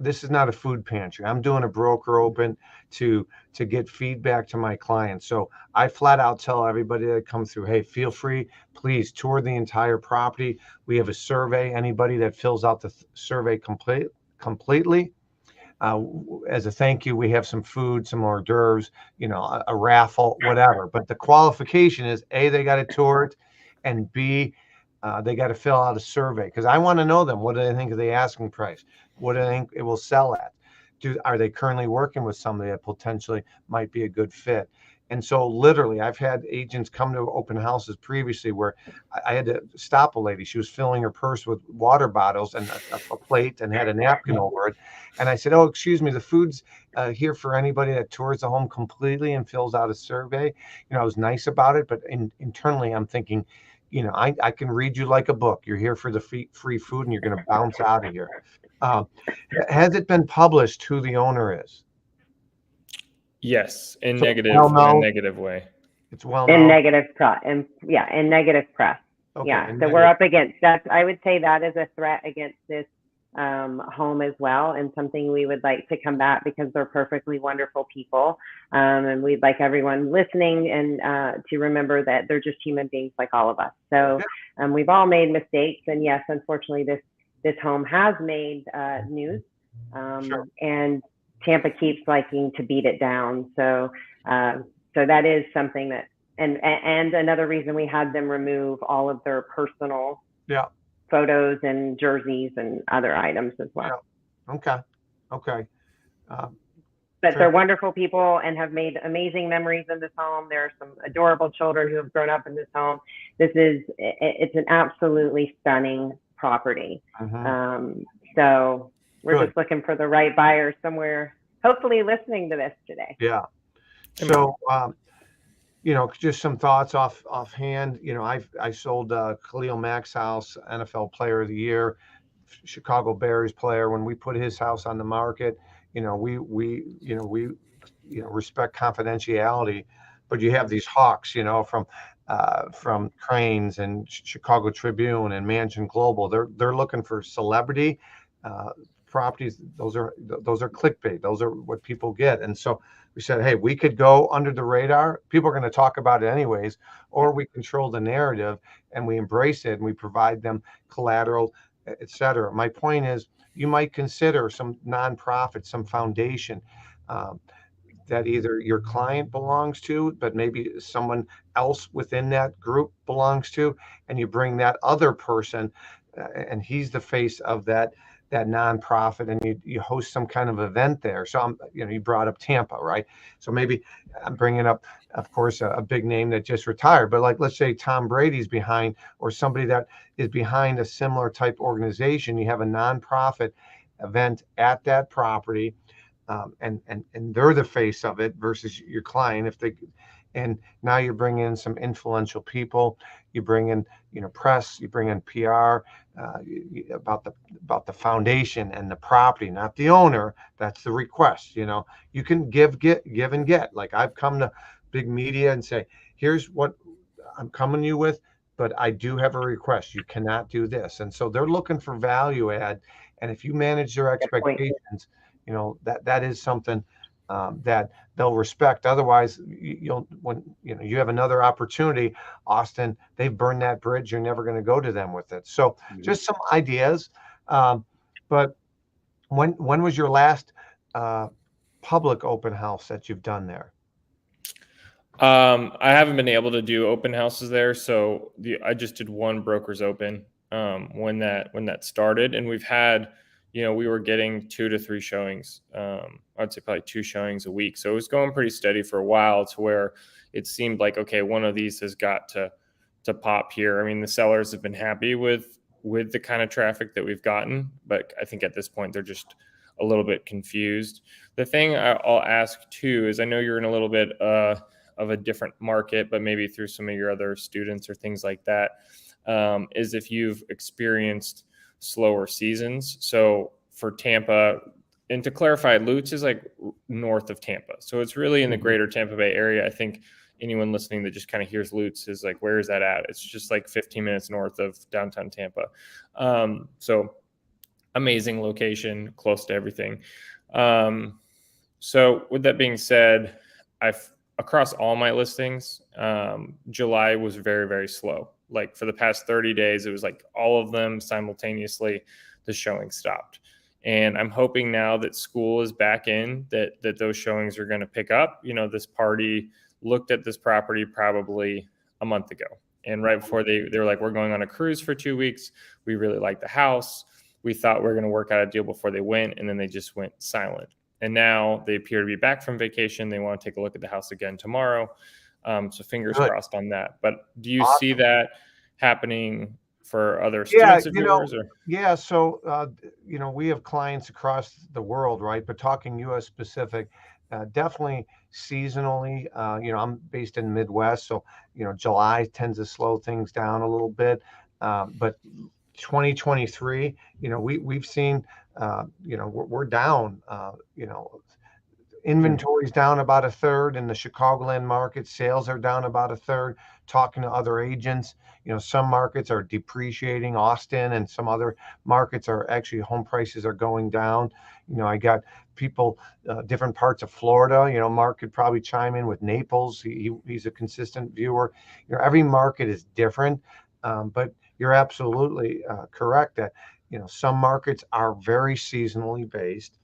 this is not a food pantry. I'm doing a broker open to get feedback to my clients. So I flat out tell everybody that comes through, hey, feel free, please tour the entire property. We have a survey. Anybody that fills out the survey completely, as a thank you, we have some food, some hors d'oeuvres, a raffle, whatever. But the qualification is A, they got to tour it, and B, they got to fill out a survey, because I want to know them. What do they think of the asking price? What do they think it will sell at? Are they currently working with somebody that potentially might be a good fit? And so literally, I've had agents come to open houses previously where I had to stop a lady. She was filling her purse with water bottles and a plate and had a napkin over it. And I said, oh, excuse me, the food's here for anybody that tours the home completely and fills out a survey. I was nice about it, but internally I'm thinking, I can read you like a book. You're here for the free food and you're going to bounce out of here. Has it been published who the owner is? Yes, in So, negative, well in a known. negative way. It's well In known. negative press, in negative press. Okay, Yeah, in so we're negative. up against that. I would say that is a threat against this home as well, and something we would like to combat, because they're perfectly wonderful people, and we'd like everyone listening and to remember that they're just human beings like all of us. So we've all made mistakes, and yes, unfortunately, this home has made news, Sure. and Tampa keeps liking to beat it down. So that is something that, and another reason we had them remove all of their personal photos and jerseys and other items as well. Yeah. Okay. But they're wonderful people and have made amazing memories in this home. There are some adorable children who have grown up in this home. It's an absolutely stunning property. So we're just looking for the right buyer somewhere, hopefully listening to this today. Yeah. So, just some thoughts offhand. I sold Khalil Mack's house, NFL Player of the Year, Chicago Bears player. When we put his house on the market, we respect confidentiality, but you have these hawks, from Cranes and Chicago Tribune and Mansion Global. They're looking for celebrity properties, those are clickbait. Those are what people get. And so we said, hey, we could go under the radar. People are going to talk about it anyways, or we control the narrative and we embrace it and we provide them collateral, et cetera. My point is, you might consider some nonprofit, some foundation, um, that either your client belongs to, but maybe someone else within that group belongs to, and you bring that other person, and he's the face of that nonprofit, and you host some kind of event there. So you brought up Tampa, right? So maybe I'm bringing up, of course, a big name that just retired, but like, let's say Tom Brady's behind, or somebody that is behind a similar type organization. You have a nonprofit event at that property, and they're the face of it versus your client. And now you bring in some influential people, you bring in press, you bring in PR, about the foundation and the property, not the owner. That's the request. You can give and get. Like, I've come to big media and say, here's what I'm coming to you with, but I do have a request. You cannot do this. And so they're looking for value add. And if you manage their expectations, that is something that they'll respect. Otherwise, when you have another opportunity, Austin, they've burned that bridge. You're never going to go to them with it. So just some ideas. But when was your last public open house that you've done there? I haven't been able to do open houses there, so I just did one broker's open when that started, and we've had, we were getting 2 to 3 showings. I'd say probably 2 showings a week, so it was going pretty steady for a while, to where it seemed like, okay, one of these has got to pop here. I mean, the sellers have been happy with the kind of traffic that we've gotten, but I think at this point they're just a little bit confused. The thing I'll ask too is, I know you're in a little bit of a different market, but maybe through some of your other students or things like that, is if you've experienced slower seasons. So for Tampa, and to clarify, Lutz is like north of Tampa. So it's really in the greater Tampa Bay area. I think anyone listening that just kind of hears Lutz is like, where is that at? It's just like 15 minutes north of downtown Tampa. So amazing location, close to everything. So with that being said, across all my listings, July was very, very slow. Like for the past 30 days, it was like all of them simultaneously, the showing stopped. And I'm hoping now that school is back in, that those showings are going to pick up. This party looked at this property probably a month ago. And right before they were like, we're going on a cruise for 2 weeks. We really like the house. We thought we were going to work out a deal before they went, and then they just went silent. And now they appear to be back from vacation. They want to take a look at the house again tomorrow. So fingers crossed on that. But do you see that happening for other students of yours? Yeah. So, we have clients across the world, right? But talking U.S. specific, definitely seasonally, I'm based in the Midwest. So, July tends to slow things down a little bit. But 2023, we've seen, we're down, inventory's down about a third in the Chicagoland market. Sales are down about a third. Talking to other agents, some markets are depreciating, Austin, and some other markets are actually, home prices are going down. I got people, different parts of Florida. Mark could probably chime in with Naples. He's a consistent viewer. Every market is different, but you're absolutely correct that some markets are very seasonally based.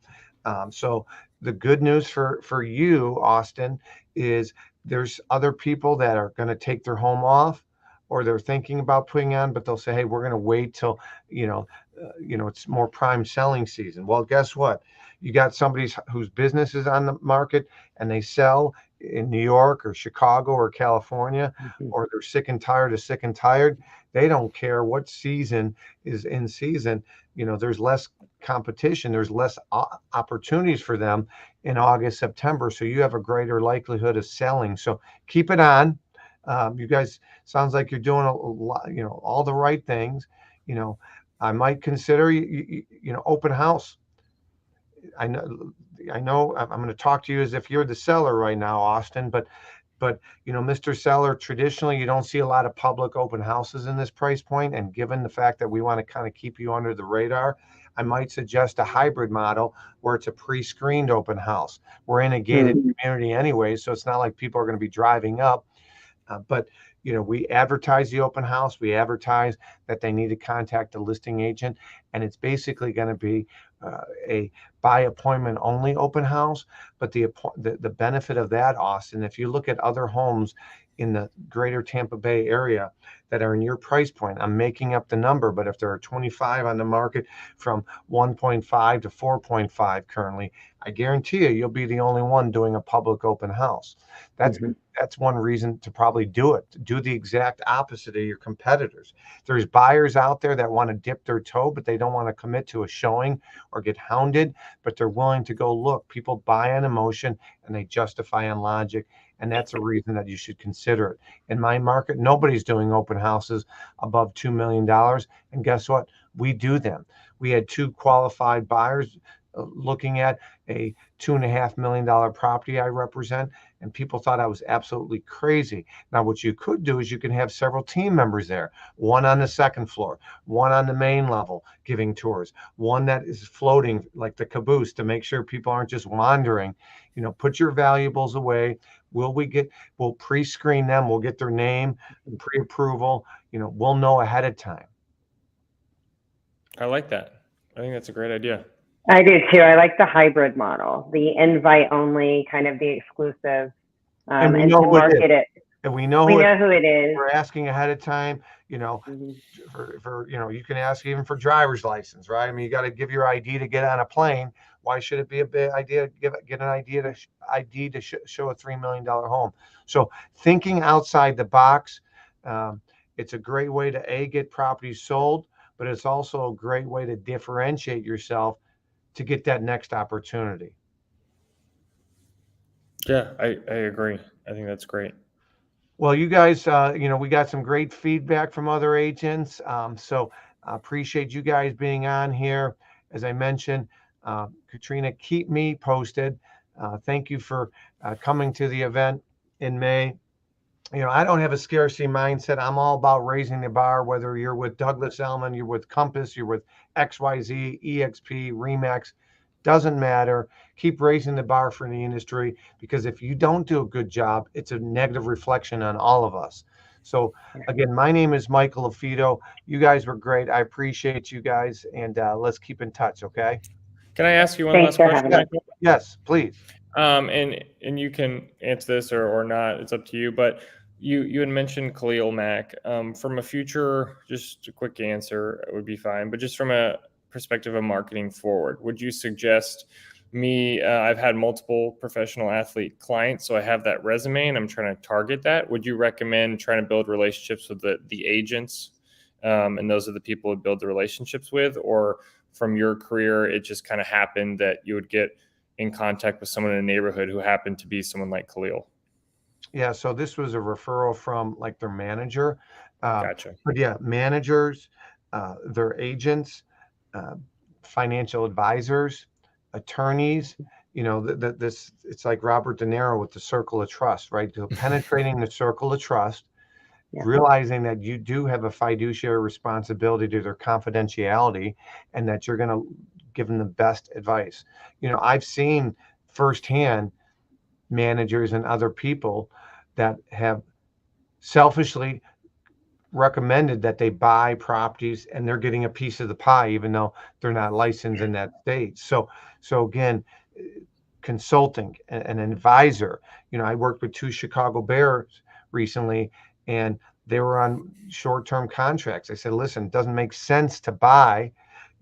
So the good news for you, Austin, is there's other people that are going to take their home off, or they're thinking about putting on, but they'll say, hey, we're going to wait till it's more prime selling season. Well, guess what? You got somebody whose business is on the market and they sell in New York or Chicago or California, or they're sick and tired. They don't care what season is in season. There's less competition. There's less opportunities for them in August, September. So you have a greater likelihood of selling. So keep it on. You guys, sounds like you're doing a lot, all the right things. I might consider open house. I know I'm going to talk to you as if you're the seller right now, Austin, but Mr. Seller, traditionally you don't see a lot of public open houses in this price point, and given the fact that we want to kind of keep you under the radar, I might suggest a hybrid model where it's a pre-screened open house. We're in a gated community anyway, so it's not like people are going to be driving up. But we advertise the open house. We advertise that they need to contact a listing agent, and it's basically going to be a by appointment only open house. But the benefit of that, Austin, if you look at other homes in the greater Tampa Bay area that are in your price point, I'm making up the number, but if there are 25 on the market from 1.5 to 4.5 currently, I guarantee you'll be the only one doing a public open house. That's one reason to probably do it. Do the exact opposite of your competitors. There's buyers out there that want to dip their toe, but they don't want to commit to a showing or get hounded, but they're willing to go look. People buy on emotion and they justify on logic. And that's a reason that you should consider it. In my market, nobody's doing open houses above $2 million. And guess what? We do them. We had 2 qualified buyers looking at a $2.5 million property I represent, and people thought I was absolutely crazy. Now, what you could do is you can have several team members there, one on the second floor, one on the main level giving tours, one that is floating like the caboose to make sure people aren't just wandering. Put your valuables away. We'll pre-screen them. We'll get their name, pre-approval. We'll know ahead of time. I like that. I think that's a great idea. I do too. I like the hybrid model, the invite only, kind of the exclusive, and to market it. And we know who it is. We're asking ahead of time, for you can ask even for driver's license, right? I mean, you got to give your ID to get on a plane. Why should it be a big idea to get an ID to show a $3 million home? So thinking outside the box, it's a great way to get properties sold, but it's also a great way to differentiate yourself to get that next opportunity. Yeah, I agree. I think that's great. Well, you guys, we got some great feedback from other agents. So I appreciate you guys being on here. As I mentioned, Katrina, keep me posted. Thank you for coming to the event in May. I don't have a scarcity mindset. I'm all about raising the bar, whether you're with Douglas Elliman, you're with Compass, you're with XYZ, EXP, Remax, doesn't matter. Keep raising the bar for the industry, because if you don't do a good job, it's a negative reflection on all of us. So again, my name is Michael LaFido. You guys were great. I appreciate you guys, and let's keep in touch, okay? Can I ask you one last question, Michael? Yes, please. And you can answer this or not. It's up to you. But you had mentioned Khalil Mack. From a future, just a quick answer would be fine. But just from a perspective of marketing forward, would you suggest me? I've had multiple professional athlete clients, so I have that resume, and I'm trying to target that. Would you recommend trying to build relationships with the agents, and those are the people to build the relationships with, or from your career, it just kind of happened that you would get in contact with someone in the neighborhood who happened to be someone like Khalil? Yeah, so this was a referral from like their manager. Gotcha. But yeah, managers, their agents, financial advisors, attorneys, this it's like Robert De Niro with the circle of trust, right? So penetrating the circle of trust, realizing that you do have a fiduciary responsibility to their confidentiality, and that you're going to give them the best advice. I've seen firsthand managers and other people that have selfishly recommended that they buy properties, and they're getting a piece of the pie, even though they're not licensed in that state. So again, consulting, an advisor. I worked with 2 Chicago Bears recently, and they were on short-term contracts. I said, listen, it doesn't make sense to buy,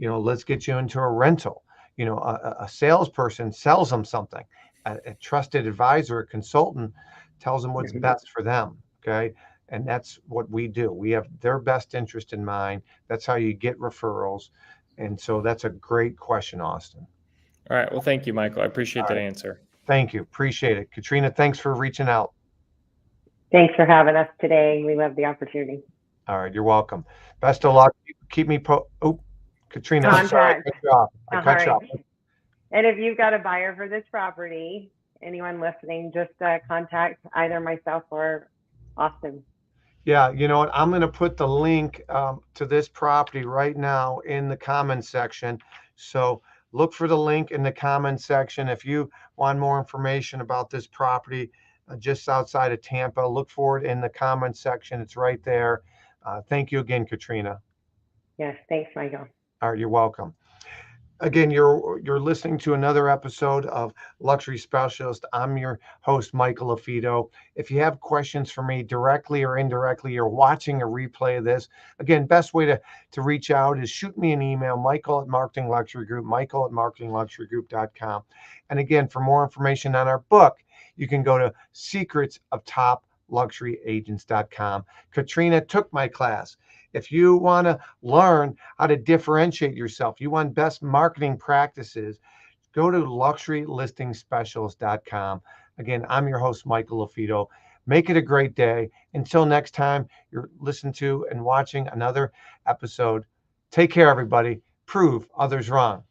let's get you into a rental. A salesperson sells them something. A trusted advisor, a consultant, tells them what's best for them. Okay. And that's what we do. We have their best interest in mind. That's how you get referrals. And so that's a great question, Austin. All right. Well, thank you, Michael. I appreciate that answer. Thank you. Appreciate it. Katrina, thanks for reaching out. Thanks for having us today. We love the opportunity. All right. You're welcome. Best of luck. Keep me Katrina, I'm sorry. I cut you off. And if you've got a buyer for this property, anyone listening, just contact either myself or Austin. Yeah, you know what? I'm going to put the link to this property right now in the comments section. So look for the link in the comment section. If you want more information about this property just outside of Tampa, look for it in the comment section. It's right there. Thank you again, Katrina. Yes, thanks, Michael. All right, you're welcome. Again, you're listening to another episode of Luxury Specialist. I'm your host, Michael LaFido. If you have questions for me directly or indirectly, you're watching a replay of this. Again, best way to reach out is shoot me an email, Michael at Marketing Luxury Group, Michael at marketingluxurygroup.com. And again, for more information on our book, you can go to secretsofTopLuxuryAgents.com. Katrina took my class. If you want to learn how to differentiate yourself, you want best marketing practices, go to luxurylistingspecialist.com. Again, I'm your host, Michael LaFido. Make it a great day. Until next time, you're listening to and watching another episode. Take care, everybody. Prove others wrong.